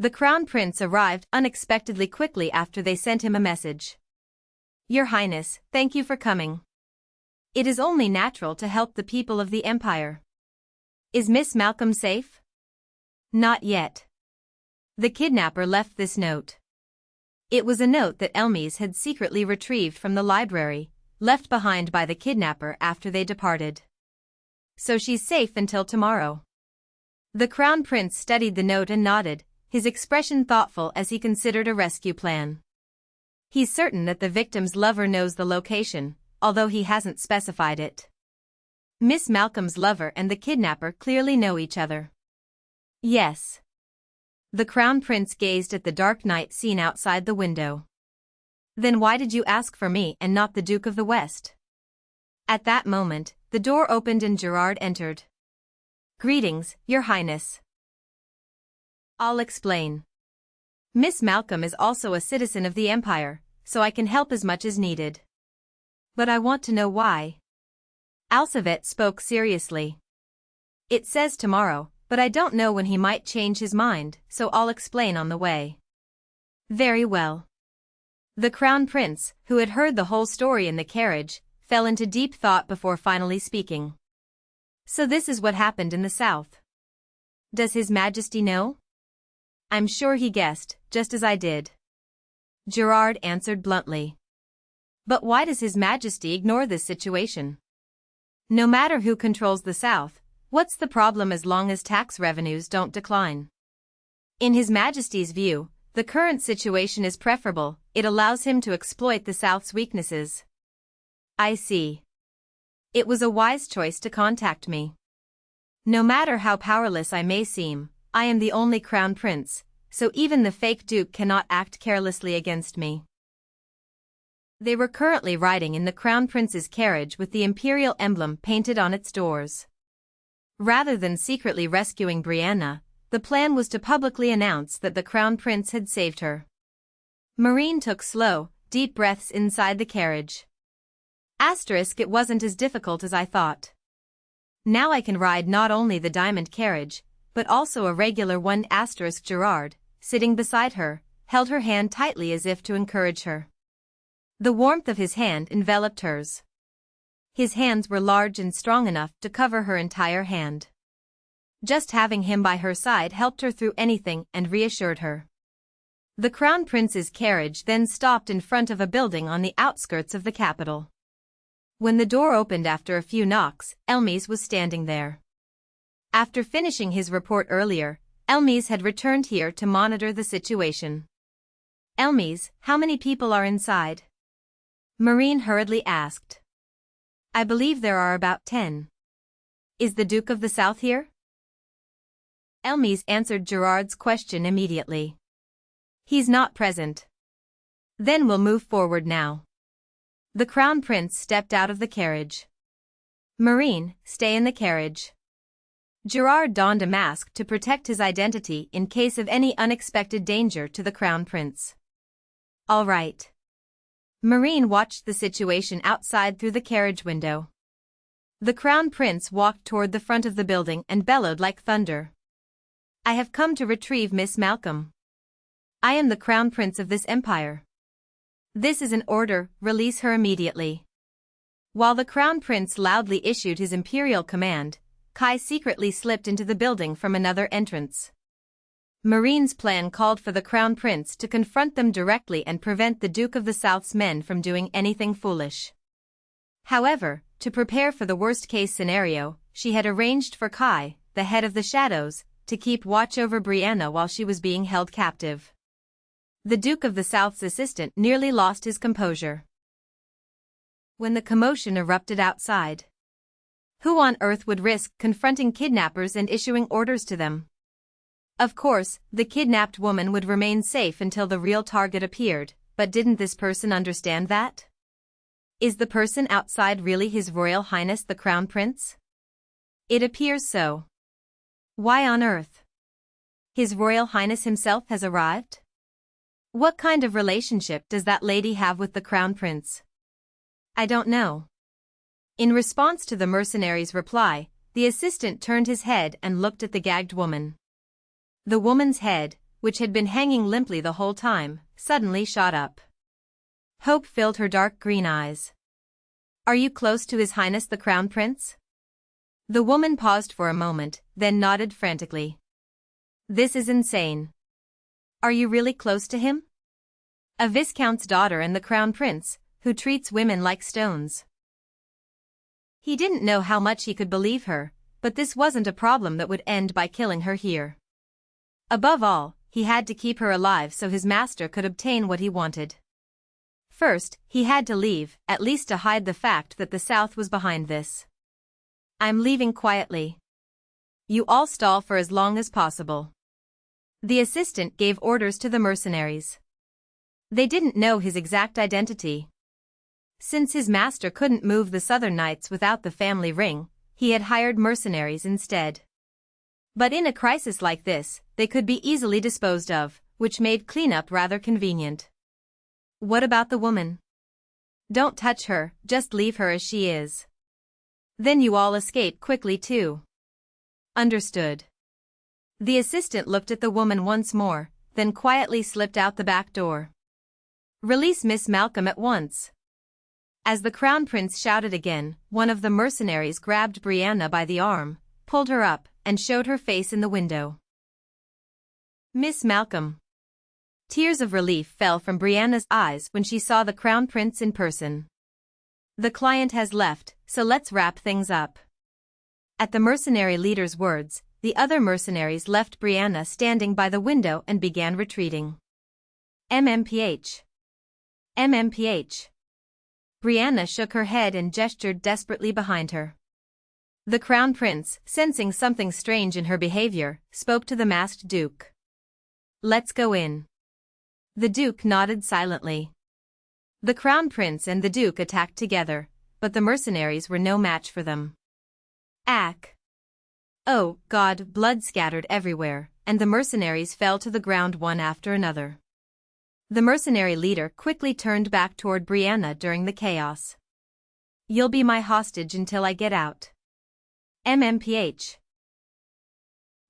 The Crown Prince arrived unexpectedly quickly after they sent him a message. Your Highness, thank you for coming. It is only natural to help the people of the Empire. Is Miss Malcolm safe? Not yet. The kidnapper left this note. It was a note that Elmies had secretly retrieved from the library, left behind by the kidnapper after they departed. So she's safe until tomorrow. The Crown Prince studied the note and nodded, his expression thoughtful as he considered a rescue plan. He's certain that the victim's lover knows the location, although he hasn't specified it. Miss Malcolm's lover and the kidnapper clearly know each other. Yes. The Crown Prince gazed at the dark night scene outside the window. Then why did you ask for me and not the Duke of the West? At that moment, the door opened and Gerard entered. Greetings, Your Highness. I'll explain. Miss Malcolm is also a citizen of the Empire, so I can help as much as needed. But I want to know why. Alsavet spoke seriously. It says tomorrow, but I don't know when he might change his mind, so I'll explain on the way. Very well. The Crown Prince, who had heard the whole story in the carriage, fell into deep thought before finally speaking. So this is what happened in the south. Does His Majesty know? I'm sure he guessed, just as I did. Gerard answered bluntly. But why does His Majesty ignore this situation? No matter who controls the south, what's the problem as long as tax revenues don't decline? In His Majesty's view, the current situation is preferable, it allows him to exploit the South's weaknesses. I see. It was a wise choice to contact me. No matter how powerless I may seem, I am the only Crown Prince, so even the fake Duke cannot act carelessly against me. They were currently riding in the Crown Prince's carriage with the Imperial emblem painted on its doors. Rather than secretly rescuing Brianna, the plan was to publicly announce that the Crown Prince had saved her. Marin took slow, deep breaths inside the carriage. It wasn't as difficult as I thought. Now I can ride not only the diamond carriage, but also a regular one. Gerard, sitting beside her, held her hand tightly as if to encourage her. The warmth of his hand enveloped hers. His hands were large and strong enough to cover her entire hand. Just having him by her side helped her through anything and reassured her. The Crown Prince's carriage then stopped in front of a building on the outskirts of the capital. When the door opened after a few knocks, Elmies was standing there. After finishing his report earlier, Elmies had returned here to monitor the situation. Elmies, how many people are inside? Marin hurriedly asked. I believe there are about 10. Is the Duke of the South here? Elmies answered Gerard's question immediately. He's not present. Then we'll move forward now. The Crown Prince stepped out of the carriage. Marin, stay in the carriage. Gerard donned a mask to protect his identity in case of any unexpected danger to the Crown Prince. All right. Marin watched the situation outside through the carriage window. The Crown Prince walked toward the front of the building and bellowed like thunder. I have come to retrieve Miss Malcolm. I am the Crown Prince of this empire. This is an order, release her immediately. While the Crown Prince loudly issued his imperial command, Kai secretly slipped into the building from another entrance. Marin's plan called for the Crown Prince to confront them directly and prevent the Duke of the South's men from doing anything foolish. However, to prepare for the worst-case scenario, she had arranged for Kai, the head of the Shadows, to keep watch over Brianna while she was being held captive. The Duke of the South's assistant nearly lost his composure when the commotion erupted outside. Who on earth would risk confronting kidnappers and issuing orders to them? Of course, the kidnapped woman would remain safe until the real target appeared, but didn't this person understand that? Is the person outside really His Royal Highness the Crown Prince? It appears so. Why on earth? His Royal Highness himself has arrived? What kind of relationship does that lady have with the Crown Prince? I don't know. In response to the mercenary's reply, the assistant turned his head and looked at the gagged woman. The woman's head, which had been hanging limply the whole time, suddenly shot up. Hope filled her dark green eyes. "Are you close to His Highness the Crown Prince?" The woman paused for a moment, then nodded frantically. "This is insane. Are you really close to him? A viscount's daughter and the Crown Prince, who treats women like stones." He didn't know how much he could believe her, but this wasn't a problem that would end by killing her here. Above all, he had to keep her alive so his master could obtain what he wanted. First, he had to leave, at least to hide the fact that the South was behind this. "I'm leaving quietly. You all stall for as long as possible." The assistant gave orders to the mercenaries. They didn't know his exact identity. Since his master couldn't move the Southern Knights without the family ring, he had hired mercenaries instead. But in a crisis like this, they could be easily disposed of, which made cleanup rather convenient. "What about the woman?" "Don't touch her, just leave her as she is. Then you all escape quickly too." "Understood." The assistant looked at the woman once more, then quietly slipped out the back door. "Release Miss Malcolm at once." As the Crown Prince shouted again, one of the mercenaries grabbed Brianna by the arm, pulled her up, and showed her face in the window. "Miss Malcolm." Tears of relief fell from Brianna's eyes when she saw the Crown Prince in person. "The client has left, so let's wrap things up." At the mercenary leader's words, the other mercenaries left Brianna standing by the window and began retreating. MMPH. MMPH. Brianna shook her head and gestured desperately behind her. The Crown Prince, sensing something strange in her behavior, spoke to the masked Duke. "Let's go in." The Duke nodded silently. The Crown Prince and the Duke attacked together, but the mercenaries were no match for them. Ack! Oh, God! Blood scattered everywhere, and the mercenaries fell to the ground one after another. The mercenary leader quickly turned back toward Brianna during the chaos. "You'll be my hostage until I get out." MMPH.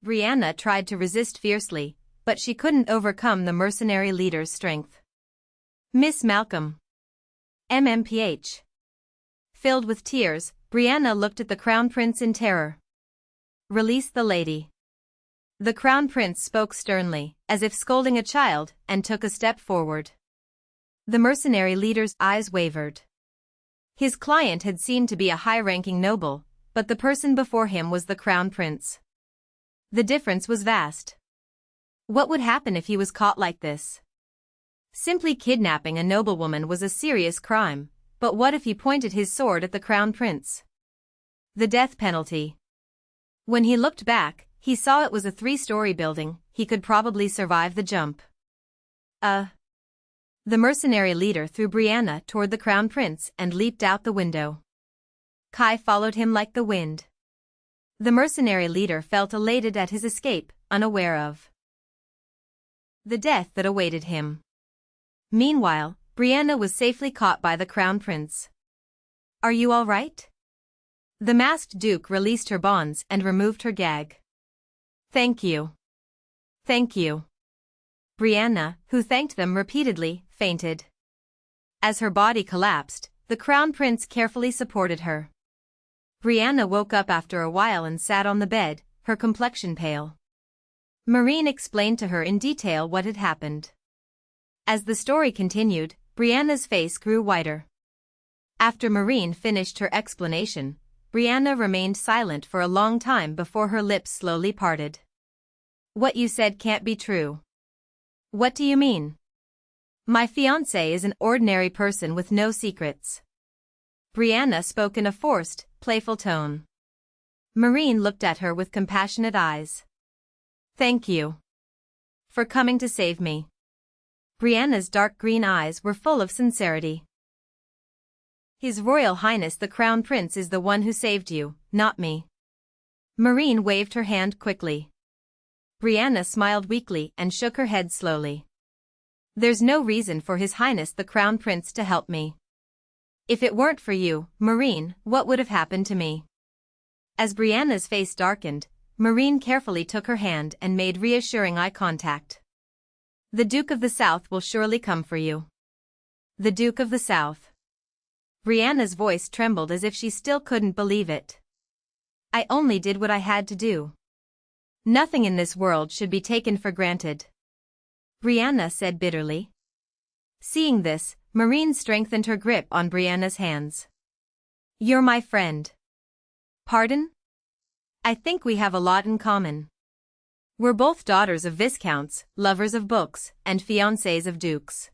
Brianna tried to resist fiercely, but she couldn't overcome the mercenary leader's strength. "Miss Malcolm." MMPH. Filled with tears, Brianna looked at the Crown Prince in terror. "Release the lady." The Crown Prince spoke sternly, as if scolding a child, and took a step forward. The mercenary leader's eyes wavered. His client had seemed to be a high-ranking noble, but the person before him was the Crown Prince. The difference was vast. What would happen if he was caught like this? Simply kidnapping a noblewoman was a serious crime, but what if he pointed his sword at the Crown Prince? The death penalty. When he looked back, he saw it was a 3-story building. He could probably survive the jump. The mercenary leader threw Brianna toward the Crown Prince and leaped out the window. Kai followed him like the wind. The mercenary leader felt elated at his escape, unaware of the death that awaited him. Meanwhile, Brianna was safely caught by the Crown Prince. "Are you all right?" The masked Duke released her bonds and removed her gag. "Thank you. Thank you." Brianna, who thanked them repeatedly, fainted. As her body collapsed, the Crown Prince carefully supported her. Brianna woke up after a while and sat on the bed, her complexion pale. Marin explained to her in detail what had happened. As the story continued, Brianna's face grew whiter. After Marin finished her explanation, Brianna remained silent for a long time before her lips slowly parted. "What you said can't be true." "What do you mean?" "My fiancé is an ordinary person with no secrets." Brianna spoke in a forced, playful tone. Marin looked at her with compassionate eyes. "Thank you for coming to save me." Brianna's dark green eyes were full of sincerity. "His Royal Highness the Crown Prince is the one who saved you, not me." Marin waved her hand quickly. Brianna smiled weakly and shook her head slowly. "There's no reason for His Highness the Crown Prince to help me. If it weren't for you, Marin, what would have happened to me?" As Brianna's face darkened, Marin carefully took her hand and made reassuring eye contact. The Duke of the South will surely come for you. The Duke of the South. Brianna's voice trembled as if she still couldn't believe it. I only did what I had to do. Nothing in this world should be taken for granted. Brianna said bitterly. Seeing this, Marin strengthened her grip on Brianna's hands. You're my friend. Pardon? I think we have a lot in common. We're both daughters of viscounts, lovers of books, and fiancées of dukes.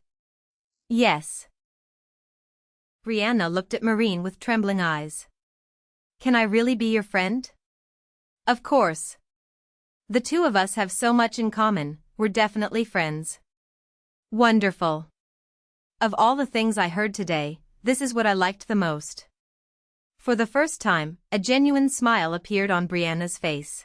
Yes. Brianna looked at Marin with trembling eyes. Can I really be your friend? Of course. The two of us have so much in common, we're definitely friends. Wonderful. Of all the things I heard today, this is what I liked the most. For the first time, a genuine smile appeared on Brianna's face.